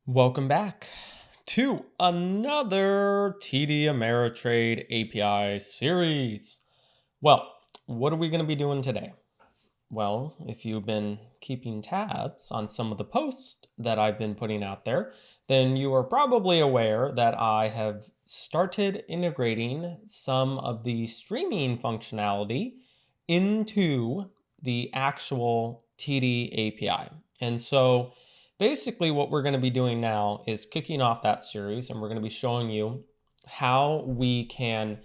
Welcome back to another TD Ameritrade API series. Well, what are we going to be doing today? Well, if you've been keeping tabs on some of the posts that I've been putting out there, then you are probably aware that I have started integrating some of the streaming functionality into the actual TD API. And so basically what we're going to be doing now is kicking off that series, and we're going to be showing you how we can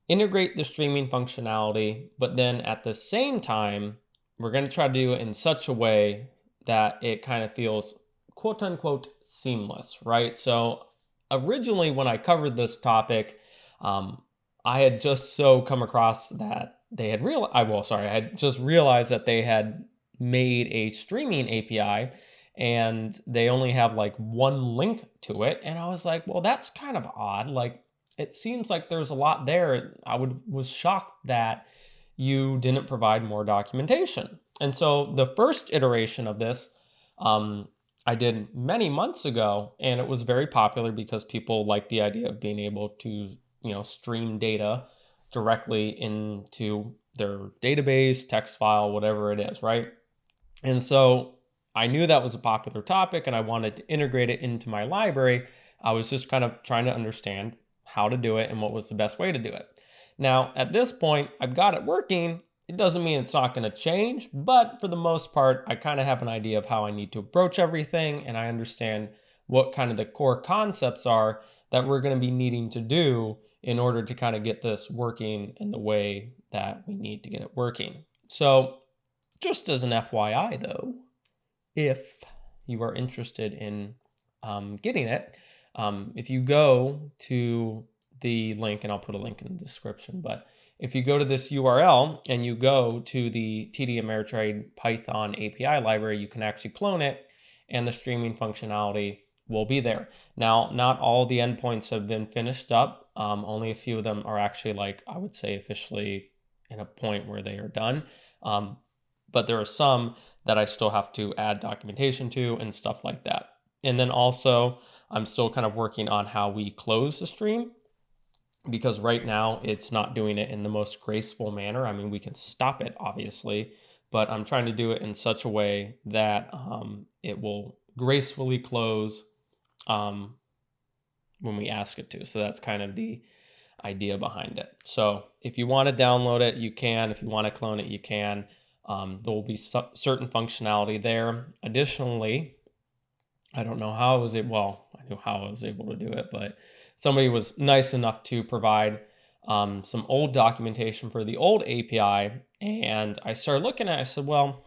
integrate the streaming functionality, but then at the same time, we're going to try to do it in such a way that it kind of feels quote unquote seamless, right? So originally, when I covered this topic, I had just come across that they had I had just realized that they had made a streaming API and they only have like one link to it. And I was like, well, that's kind of odd. Like, it seems like there's a lot there. Was shocked that you didn't provide more documentation. And so the first iteration of this, I did many months ago, and it was very popular because people like the idea of being able to, stream data directly into their database, text file, whatever it is, right? And so I knew that was a popular topic and I wanted to integrate it into my library. I was just kind of trying to understand how to do it and what was the best way to do it. Now, at this point, I've got it working. It doesn't mean it's not going to change, but for the most part, I kind of have an idea of how I need to approach everything, and I understand what kind of the core concepts are that we're going to be needing to do in order to kind of get this working in the way that we need to get it working. So, just as an FYI, though, if you are interested in getting it, if you go to the link, and I'll put a link in the description, but if you go to this URL and you go to the TD Ameritrade Python API library, you can actually clone it and the streaming functionality will be there. Now, not all the endpoints have been finished up. Only a few of them are actually, like, I would say, officially in a point where they are done. But there are some that I still have to add documentation to and stuff like that. And then also, I'm still kind of working on how we close the stream, because right now it's not doing it in the most graceful manner. I mean, we can stop it, obviously, but I'm trying to do it in such a way that it will gracefully close um, when we ask it to. So that's kind of the idea behind it. So if you want to download it, you can. If you want to clone it, you can. There will be certain functionality there. Additionally, I don't know how I was able, well, I knew how I was able to do it, but somebody was nice enough to provide some old documentation for the old API. And I started looking at it, I said, well,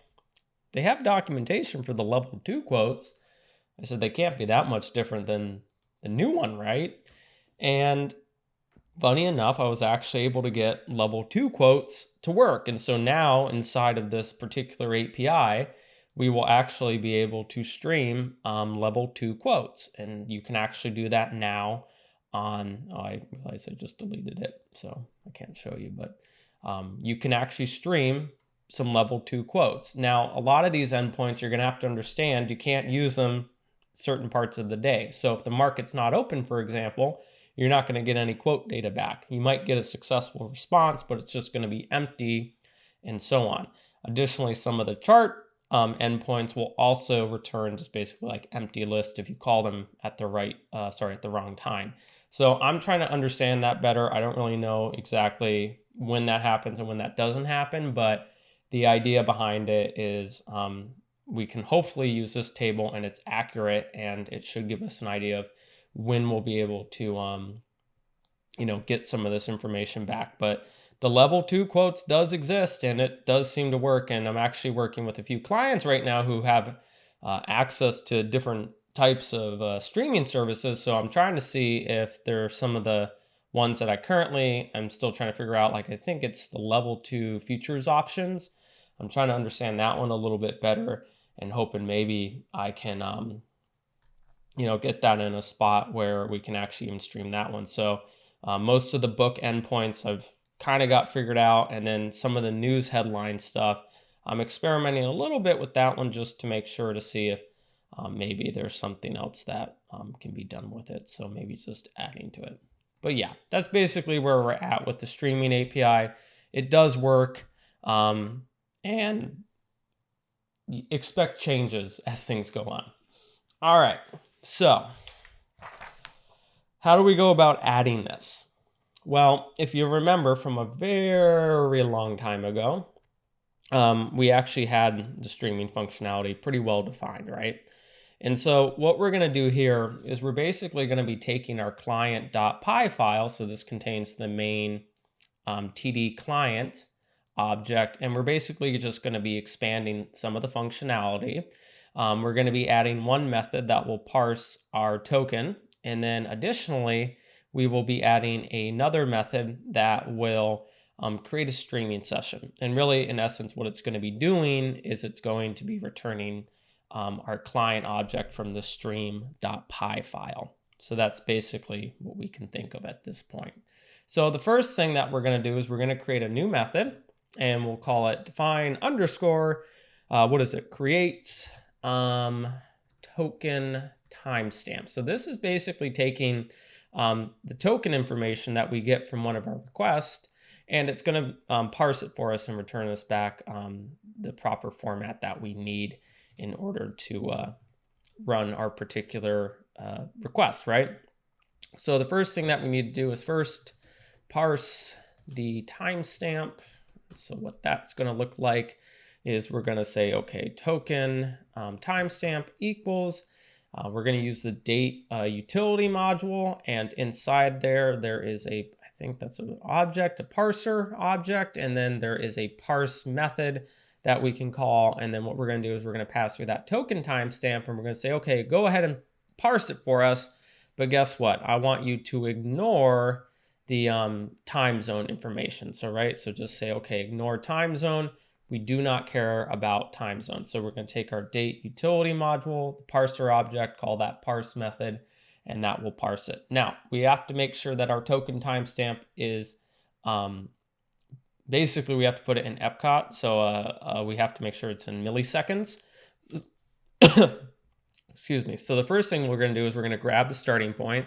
they have documentation for the level 2 quotes. I said, they can't be that much different than the new one, right? And funny enough, I was actually able to get level 2 quotes to work. And so now inside of this particular API, we will actually be able to stream level 2 quotes. And you can actually do that now on, I realize I just deleted it, so I can't show you, but you can actually stream some level 2 quotes. Now, a lot of these endpoints, you're going to have to understand, you can't use them certain parts of the day. So if the market's not open, for example, you're not going to get any quote data back. You might get a successful response, but it's just going to be empty, and so on. Additionally, some of the chart endpoints will also return just basically like empty list if you call them at the at the wrong time. So I'm trying to understand that better. I don't really know exactly when that happens and when that doesn't happen, but the idea behind it is we can hopefully use this table and it's accurate, and it should give us an idea of when we'll be able to get some of this information back. But the level 2 quotes does exist and it does seem to work. And I'm actually working with a few clients right now who have access to different types of streaming services. So I'm trying to see if there are some of the ones that I'm still trying to figure out. Like, I think it's the level 2 futures options. I'm trying to understand that one a little bit better and hoping maybe I can get that in a spot where we can actually even stream that one. So most of the book endpoints I've kind of got figured out. And then some of the news headline stuff, I'm experimenting a little bit with that one just to make sure to see if maybe there's something else that can be done with it. So maybe just adding to it. But yeah, that's basically where we're at with the streaming API. It does work, and expect changes as things go on. All right, so how do we go about adding this? Well, if you remember from a very long time ago, we actually had the streaming functionality pretty well defined, right? And so what we're going to do here is we're basically going to be taking our client.py file. So this contains the main TD client object, and we're basically just going to be expanding some of the functionality. We're going to be adding one method that will parse our token, and then additionally, we will be adding another method that will create a streaming session. And really, in essence, what it's going to be doing is it's going to be returning our client object from the stream.py file. So that's basically what we can think of at this point. So the first thing that we're going to do is we're going to create a new method, and we'll call it define underscore, create token timestamp. So this is basically taking the token information that we get from one of our requests, and it's going to parse it for us and return us back the proper format that we need in order to run our particular request, right? So the first thing that we need to do is first parse the timestamp. So what that's going to look like is we're going to say, okay, token timestamp equals, we're going to use the date utility module, and inside there is I think that's an object, a parser object, and then there is a parse method that we can call. And then what we're going to do is we're going to pass through that token timestamp, and we're going to say, okay, go ahead and parse it for us. But guess what? I want you to ignore the time zone information. So, right, so just say, okay, ignore time zone. We do not care about time zone. So we're going to take our date utility module, the parser object, call that parse method, and that will parse it. Now, we have to make sure that our token timestamp is, basically we have to put it in Epcot. So we have to make sure it's in milliseconds. Excuse me. So the first thing we're going to do is we're going to grab the starting point.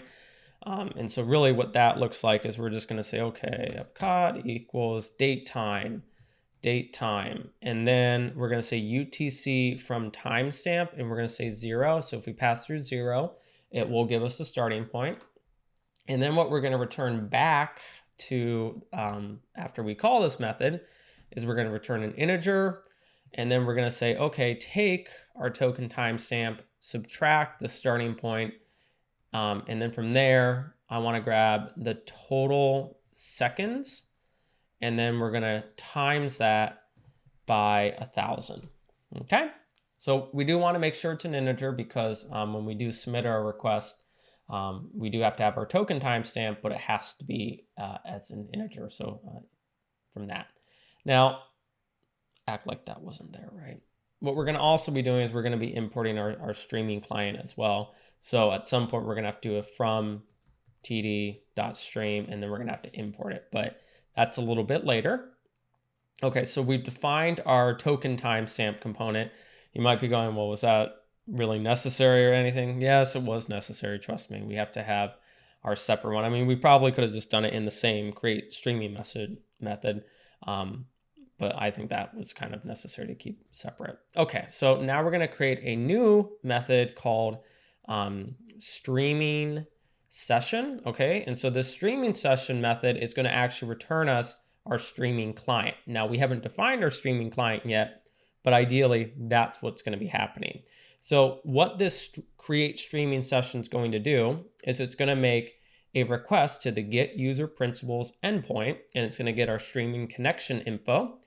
And so really what that looks like is we're just going to say, okay, Epcot equals date time, and then we're going to say UTC from timestamp, and we're going to say 0. So if we pass through 0, it will give us the starting point. And then what we're going to return back to after we call this method is we're going to return an integer, and then we're going to say, okay, take our token timestamp, subtract the starting point, and then from there, I want to grab the total seconds, and then we're going to times that by 1,000. Okay, so we do want to make sure it's an integer because when we do submit our request, we do have to have our token timestamp, but it has to be as an integer. So from that. Now, act like that wasn't there, right? What we're going to also be doing is we're going to be importing our streaming client as well. So at some point, we're going to have to do a from td.stream, and then we're going to have to import it. But that's a little bit later. Okay, so we've defined our token timestamp component. You might be going, well, was that really necessary or anything? Yes, it was necessary. Trust me, we have to have our separate one. I mean, we probably could have just done it in the same create streaming method. But I think that was kind of necessary to keep separate. Okay, so now we're going to create a new method called streaming session. Okay, and so this streaming session method is going to actually return us our streaming client. Now, we haven't defined our streaming client yet, but ideally that's what's going to be happening. So what this create streaming session is going to do is it's going to make a request to the get user principals endpoint, and it's going to get our streaming connection info.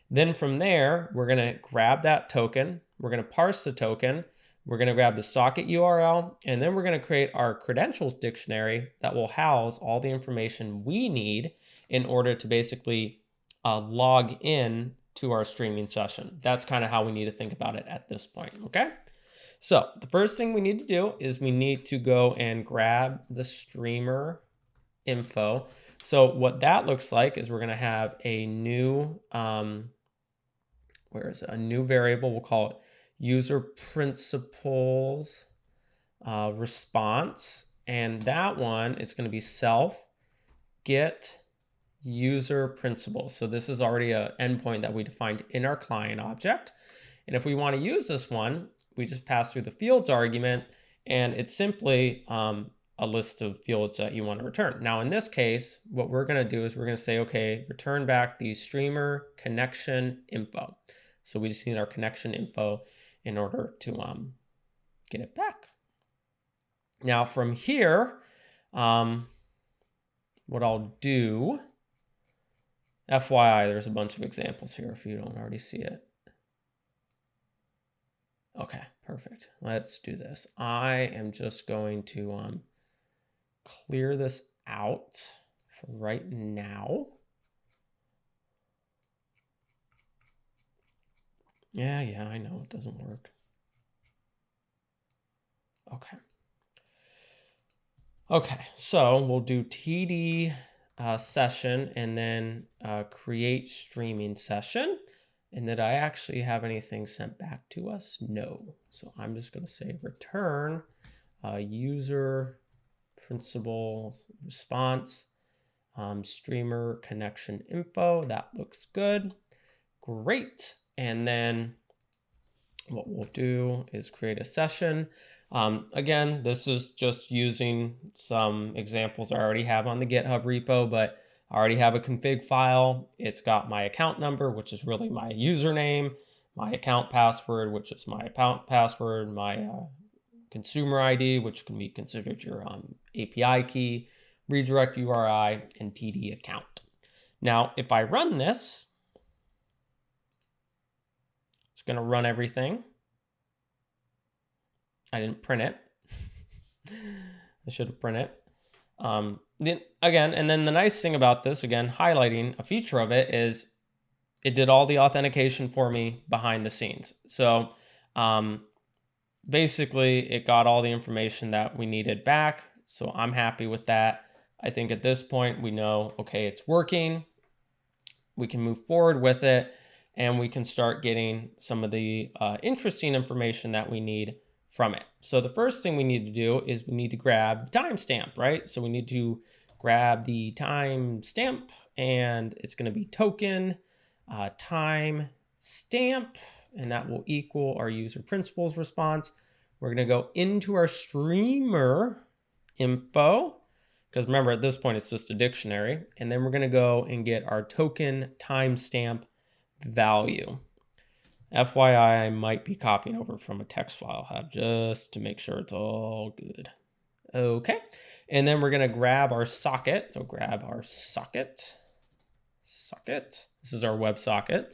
Then from there, we're going to grab that token. We're going to parse the token. We're going to grab the socket URL, and then we're going to create our credentials dictionary that will house all the information we need in order to basically log in to our streaming session. That's kind of how we need to think about it at this point, okay? So the first thing we need to do is we need to go and grab the streamer info. So what that looks like is we're going to have a new, a new variable. We'll call it user principals response. And that one is going to be self get user principals. So this is already an endpoint that we defined in our client object. And if we want to use this one, we just pass through the fields argument, and it's simply a list of fields that you want to return. Now, in this case, what we're going to do is we're going to say, okay, return back the streamer connection info. So we just need our connection info in order to get it back. Now, from here, what I'll do, FYI, there's a bunch of examples here if you don't already see it. Okay, perfect. Let's do this. I am just going to clear this out for right now. Yeah, I know it doesn't work. Okay, so we'll do TD session and then create streaming session. And did I actually have anything sent back to us? No. So I'm just going to say return user principals response streamer connection info. That looks good. Great. And then what we'll do is create a session. Again, this is just using some examples I already have on the GitHub repo, but I already have a config file. It's got my account number, which is really my username, my account password, which is my account password, my consumer ID, which can be considered your API key, redirect URI, and TD account. Now, if I run this, it's going to run everything. I didn't print it. I should have printed it. And then the nice thing about this, again, highlighting a feature of it, is it did all the authentication for me behind the scenes. So basically, it got all the information that we needed back. So I'm happy with that. I think at this point, we know, okay, it's working. We can move forward with it, and we can start getting some of the interesting information that we need from it. So the first thing we need to do is we need to grab the timestamp, right? So we need to grab the timestamp, and it's going to be token timestamp, and that will equal our user principals response. We're going to go into our streamer info, because remember at this point it's just a dictionary, and then we're going to go and get our token timestamp value. FYI, I might be copying over from a text file I have just to make sure it's all good. Okay, and then we're going to grab our socket. So grab our socket. This is our web socket.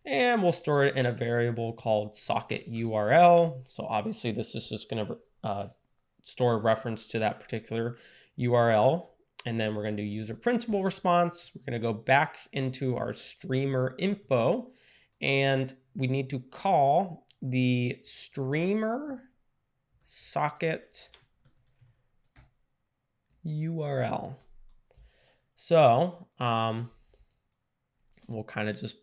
And we'll store it in a variable called socket URL. So obviously this is just going to store a reference to that particular URL. And then we're going to do user principal response. We're going to go back into our streamer info, and we need to call the streamer socket URL. So we'll kind of just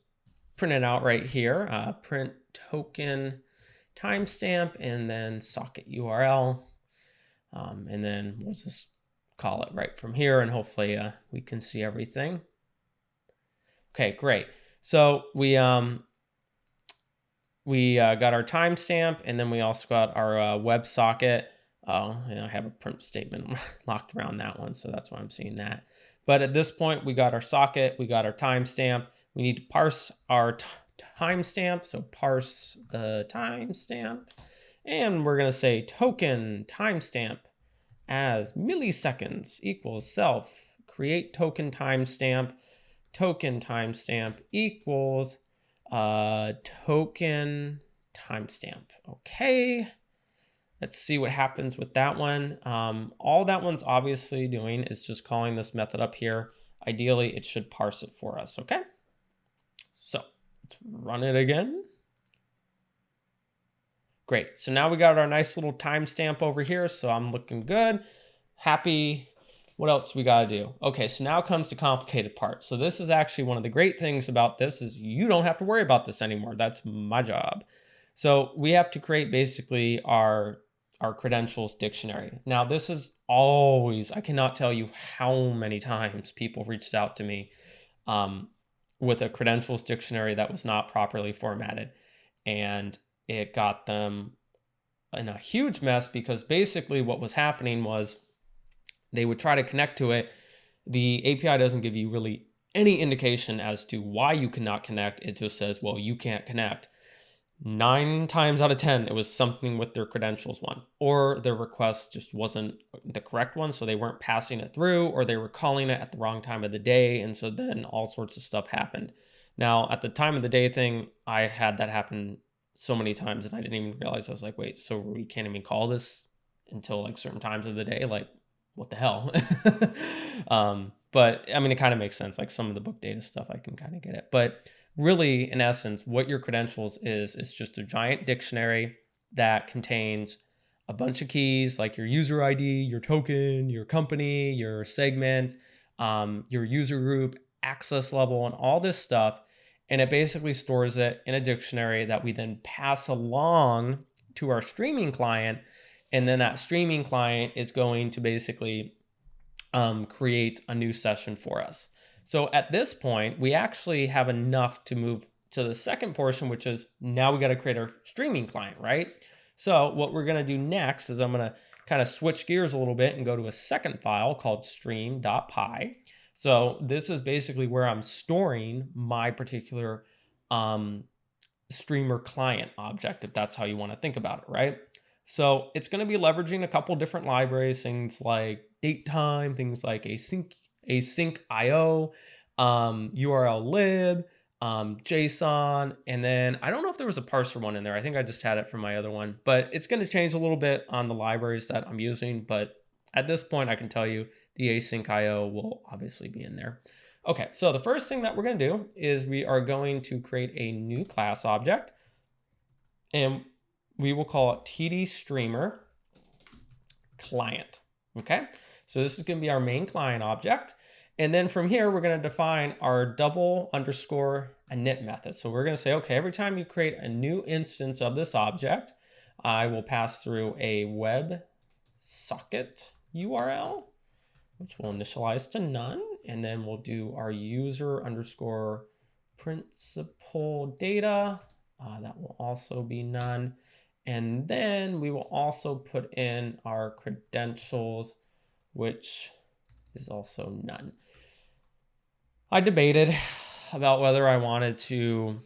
print it out right here. Print token timestamp and then socket URL. And then we'll just call it right from here, and hopefully we can see everything. Okay, great. So we got our timestamp, and then we also got our WebSocket. And I have a print statement locked around that one, so that's why I'm seeing that. But at this point, we got our socket, we got our timestamp. We need to parse our timestamp, so parse the timestamp, and we're going to say token timestamp as milliseconds equals self create token timestamp equals token timestamp. Okay, let's see what happens with that one. All that one's obviously doing is just calling this method up here. Ideally, it should parse it for us. Okay, so let's run it again. Great, so now we got our nice little timestamp over here, so I'm looking good, happy. What else we gotta do? Okay, so now comes the complicated part. So this is actually one of the great things about this is you don't have to worry about this anymore. That's my job. So we have to create basically our credentials dictionary. Now this is always, I cannot tell you how many times people reached out to me um, with a credentials dictionary that was not properly formatted. And it got them in a huge mess because basically what was happening was they would try to connect to it. The API doesn't give you really any indication as to why you cannot connect. It just says, well, you can't connect. 9 times out of 10, it was something with their credentials one, or their request just wasn't the correct one. So they weren't passing it through, or they were calling it at the wrong time of the day. And so then all sorts of stuff happened. Now, at the time of the day thing, I had that happen so many times and I didn't even realize. I was like, wait, so we can't even call this until like certain times of the day? Like, what the hell? But I mean, it kind of makes sense. Like some of the book data stuff, I can kind of get it. But really, in essence, what your credentials is just a giant dictionary that contains a bunch of keys like your user ID, your token, your company, your segment, your user group, access level, and all this stuff. And it basically stores it in a dictionary that we then pass along to our streaming client. And then that streaming client is going to basically create a new session for us. So at this point, we actually have enough to move to the second portion, which is now we got to create our streaming client, right? So what we're going to do next is I'm going to kind of switch gears a little bit and go to a second file called stream.py. So this is basically where I'm storing my particular streamer client object, if that's how you want to think about it, right? So it's going to be leveraging a couple different libraries, things like datetime, things like async IO, URL lib, JSON, and then I don't know if there was a parser one in there. I think I just had it from my other one, but it's going to change a little bit on the libraries that I'm using. But at this point, I can tell you the async IO will obviously be in there. Okay, so the first thing that we're going to do is we are going to create a new class object, and we will call it TD Streamer Client. Okay, so this is going to be our main client object. And then from here, we're going to define our double underscore init method. So we're going to say, okay, every time you create a new instance of this object, I will pass through a web socket URL, which will initialize to none. And then we'll do our user underscore principal data. That will also be none. And then we will also put in our credentials, which is also none. I debated about whether I wanted to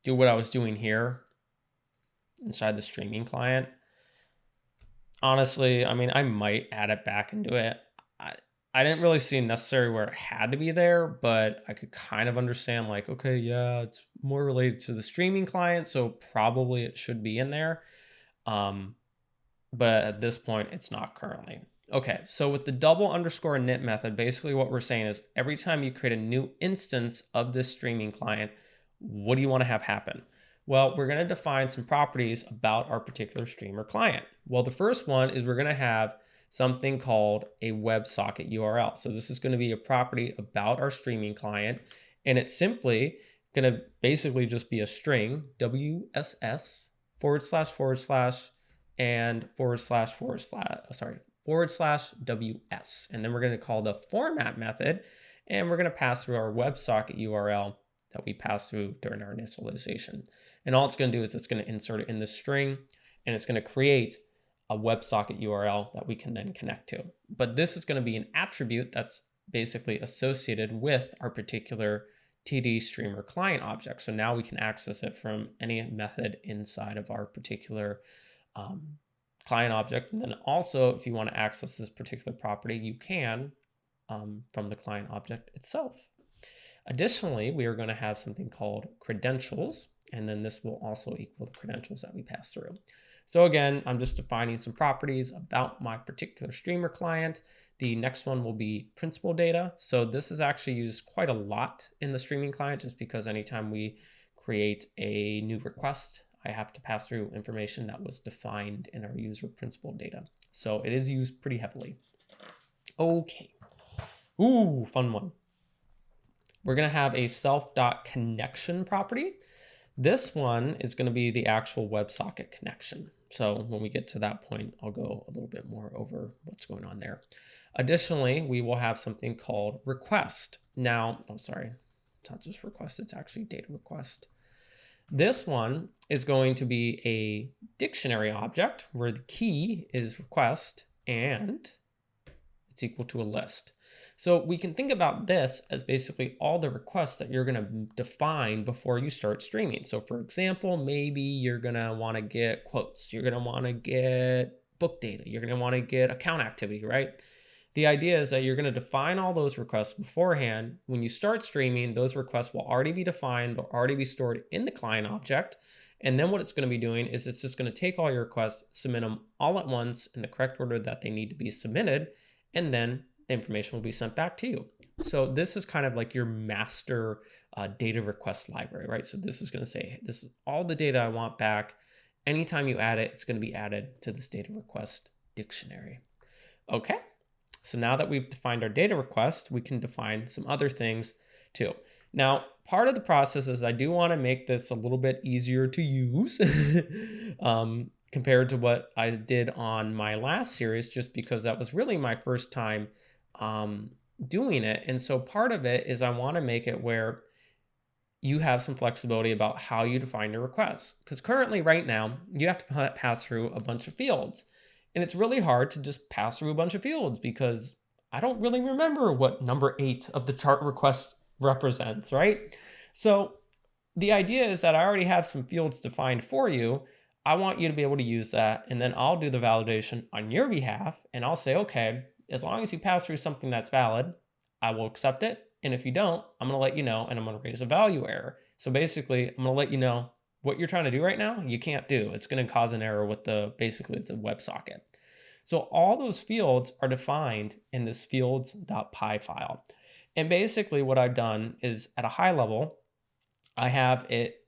do what I was doing here inside the streaming client. Honestly, I mean, I might add it back into it. I didn't really see necessary where it had to be there, but I could kind of understand like, okay, yeah, it's more related to the streaming client, so probably it should be in there. But at this point, it's not currently. Okay, so with the double underscore init method, basically what we're saying is every time you create a new instance of this streaming client, what do you want to have happen? Well, we're going to define some properties about our particular streamer client. Well, the first one is we're going to have something called a WebSocket URL. So this is going to be a property about our streaming client, and it's simply going to basically just be a string, WSS // and // // and then we're going to call the format method, and we're going to pass through our WebSocket URL that we pass through during our initialization. And all it's going to do is it's going to insert it in the string, and it's going to create a WebSocket URL that we can then connect to. But this is going to be an attribute that's basically associated with our particular TD streamer client object. So now we can access it from any method inside of our particular client object. And then also, if you want to access this particular property, you can from the client object itself. Additionally, we are going to have something called credentials, and then this will also equal the credentials that we pass through. So again, I'm just defining some properties about my particular streamer client. The next one will be principal data. So this is actually used quite a lot in the streaming client, just because anytime we create a new request, I have to pass through information that was defined in our user principal data. So it is used pretty heavily. Okay. Ooh, fun one. We're going to have a self.connection property. This one is going to be the actual WebSocket connection. So when we get to that point, I'll go a little bit more over what's going on there. Additionally, we will have something called request. Now, oh, sorry, it's not just request, it's actually data request. This one is going to be a dictionary object where the key is request and it's equal to a list. So we can think about this as basically all the requests that you're going to define before you start streaming. So for example, maybe you're going to want to get quotes, you're going to want to get book data, you're going to want to get account activity, right? The idea is that you're going to define all those requests beforehand. When you start streaming, those requests will already be defined, they'll already be stored in the client object. And then what it's going to be doing is it's just going to take all your requests, submit them all at once in the correct order that they need to be submitted, and then the information will be sent back to you. So this is kind of like your master data request library, right? So this is going to say, this is all the data I want back. Anytime you add it, it's going to be added to this data request dictionary. Okay. So now that we've defined our data request, we can define some other things too. Now, part of the process is I do want to make this a little bit easier to use compared to what I did on my last series, just because that was really my first time doing it. And so part of it is I want to make it where you have some flexibility about how you define your requests. Because currently right now, you have to pass through a bunch of fields. And it's really hard to just pass through a bunch of fields because I don't really remember what number 8 of the chart request represents, right? So the idea is that I already have some fields defined for you. I want you to be able to use that, and then I'll do the validation on your behalf, and I'll say, okay, as long as you pass through something that's valid, I will accept it. And if you don't, I'm going to let you know, and I'm going to raise a value error. So basically, I'm going to let you know what you're trying to do right now, you can't do. It's going to cause an error with basically the WebSocket. So all those fields are defined in this fields.py file. And basically what I've done is at a high level, I have it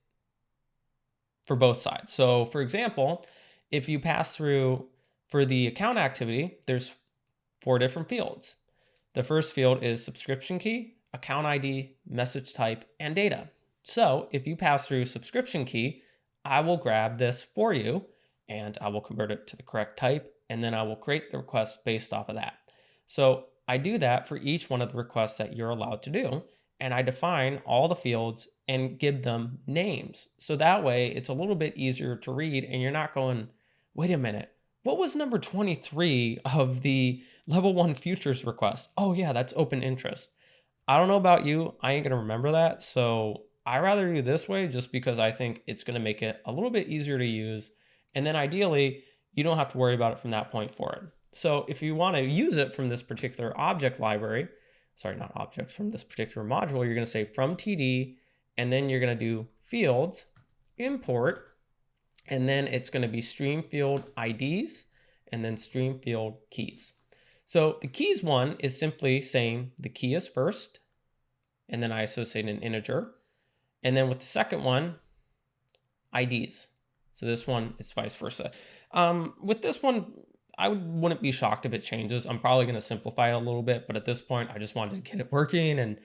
for both sides. So for example, if you pass through for the account activity, there's 4 different fields. The first field is subscription key, account ID, message type, and data. So if you pass through subscription key, I will grab this for you and I will convert it to the correct type, and then I will create the request based off of that. So I do that for each one of the requests that you're allowed to do, and I define all the fields and give them names. So that way it's a little bit easier to read and you're not going, wait a minute, what was number 23 of the level 1 futures request? Oh yeah, that's open interest. I don't know about you, I ain't gonna remember that. So I rather do this way just because I think it's gonna make it a little bit easier to use. And then ideally, you don't have to worry about it from that point forward. So if you wanna use it from this particular object library, sorry, not object, from this particular module, you're gonna say from TD, and then you're gonna do fields, import, and then it's gonna be stream field IDs, and then stream field keys. So the keys one is simply saying the key is first, and then I associate an integer. And then with the second one, IDs. So this one is vice versa. With this one, I wouldn't be shocked if it changes. I'm probably going to simplify it a little bit, but at this point, I just wanted to get it working. And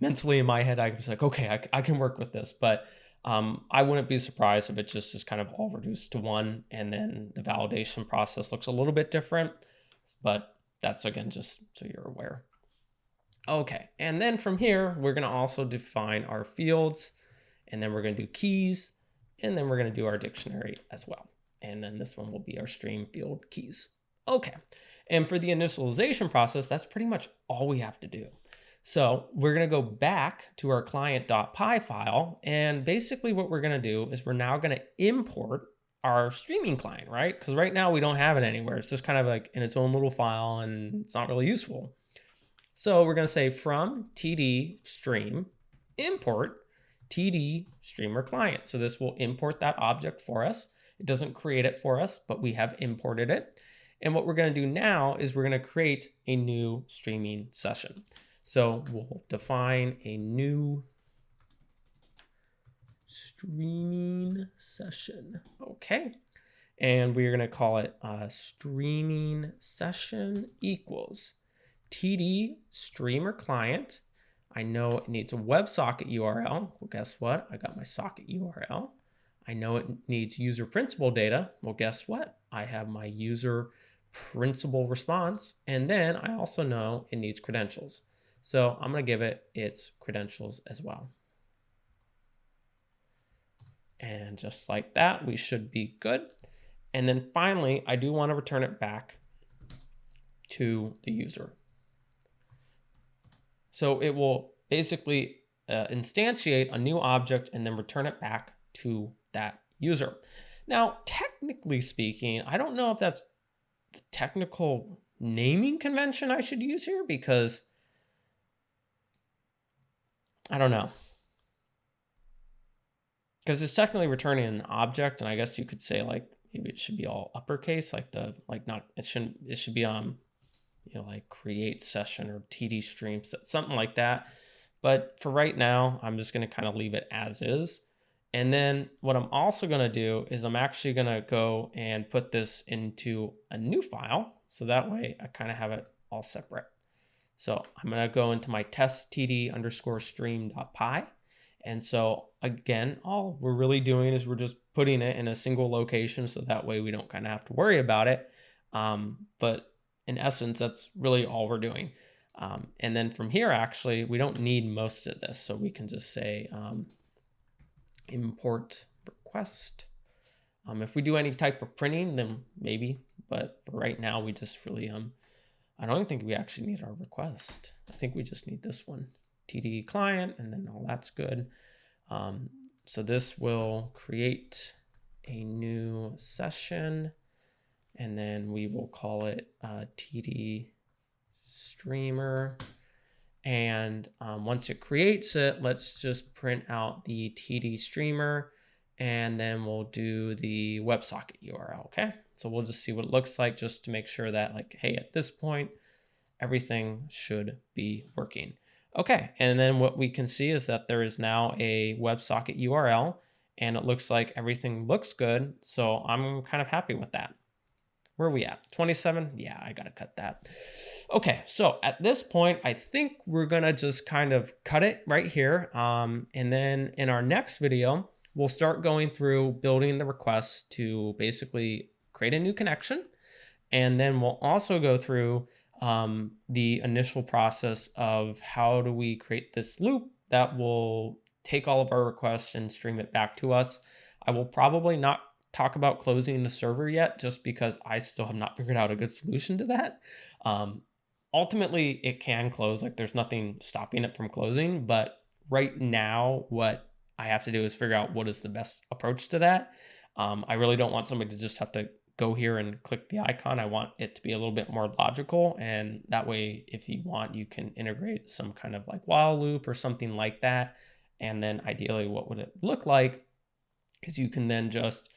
mentally in my head, I was like, okay, I can work with this. But I wouldn't be surprised if it just is kind of all reduced to one. And then the validation process looks a little bit different. But that's, again, just so you're aware. Okay, and then from here, we're going to also define our fields, and then we're going to do keys, and then we're going to do our dictionary as well. And then this one will be our stream field keys. Okay, and for the initialization process, that's pretty much all we have to do. So we're going to go back to our client.py file, and basically what we're going to do is we're now going to import our streaming client, right? Because right now we don't have it anywhere. It's just kind of like in its own little file, and it's not really useful. So we're going to say from TD stream import TD streamer client. So this will import that object for us. It doesn't create it for us, but we have imported it. And what we're going to do now is we're going to create a new streaming session. So we'll define a new streaming session. Okay. And we're going to call it streaming session equals TD streamer client. I know it needs a WebSocket URL. Well, guess what? I got my socket URL. I know it needs user principal data. Well, guess what? I have my user principal response. And then I also know it needs credentials. So I'm going to give it its credentials as well. And just like that, we should be good. And then finally, I do want to return it back to the user. So it will basically instantiate a new object and then return it back to that user. Now, technically speaking, I don't know if that's the technical naming convention I should use here, because I don't know. Because it's technically returning an object, and I guess you could say like maybe it should be all uppercase, like it should be like create session or TD streams, something like that. But for right now, I'm just going to kind of leave it as is. And then what I'm also going to do is I'm actually going to go and put this into a new file. So that way I kind of have it all separate. So I'm going to go into my test td_stream.py. And so again, all we're really doing is we're just putting it in a single location. So that way we don't kind of have to worry about it. But in essence, that's really all we're doing. And then from here, actually, we don't need most of this. So we can just say import request. If we do any type of printing, then maybe. But for right now, we just really, I don't even think we actually need our request. I think we just need this one, TD client, and then all that's good. So this will create a new session, and then we will call it TD streamer. And once it creates it, let's just print out the TD streamer, and then we'll do the WebSocket URL. Okay, so we'll just see what it looks like, just to make sure that, like, hey, at this point, everything should be working. Okay, and then what we can see is that there is now a WebSocket URL, and it looks like everything looks good. So I'm kind of happy with that. Where are we at? 27? Yeah, I gotta cut that. Okay, so at this point, I think we're gonna just kind of cut it right here. And then in our next video, we'll start going through building the request to basically create a new connection. And then we'll also go through the initial process of how do we create this loop that will take all of our requests and stream it back to us. I will probably not talk about closing the server yet, just because I still have not figured out a good solution to that. Ultimately, it can close, like there's nothing stopping it from closing, but right now what I have to do is figure out what is the best approach to that. I really don't want somebody to just have to go here and click the icon. I want it to be a little bit more logical, and that way, if you want, you can integrate some kind of like while loop or something like that. And then ideally, what would it look like is you can then just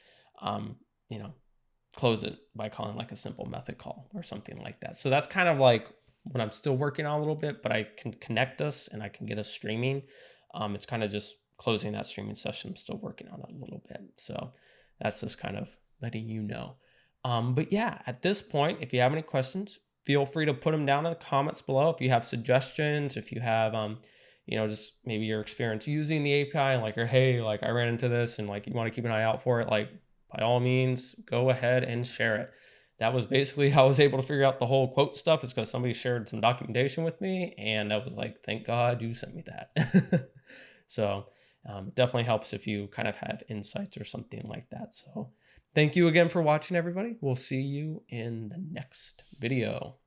close it by calling like a simple method call or something like that. So that's kind of like what I'm still working on a little bit, but I can connect us and I can get us streaming. It's kind of just closing that streaming session. I'm still working on it a little bit. So that's just kind of letting you know. But yeah, at this point, if you have any questions, feel free to put them down in the comments below. If you have suggestions, if you have, just maybe your experience using the API and like, or hey, like I ran into this and like you want to keep an eye out for it, like by all means, go ahead and share it. That was basically how I was able to figure out the whole quote stuff, is because somebody shared some documentation with me, and I was like, thank God you sent me that. So definitely helps if you kind of have insights or something like that. So thank you again for watching, everybody. We'll see you in the next video.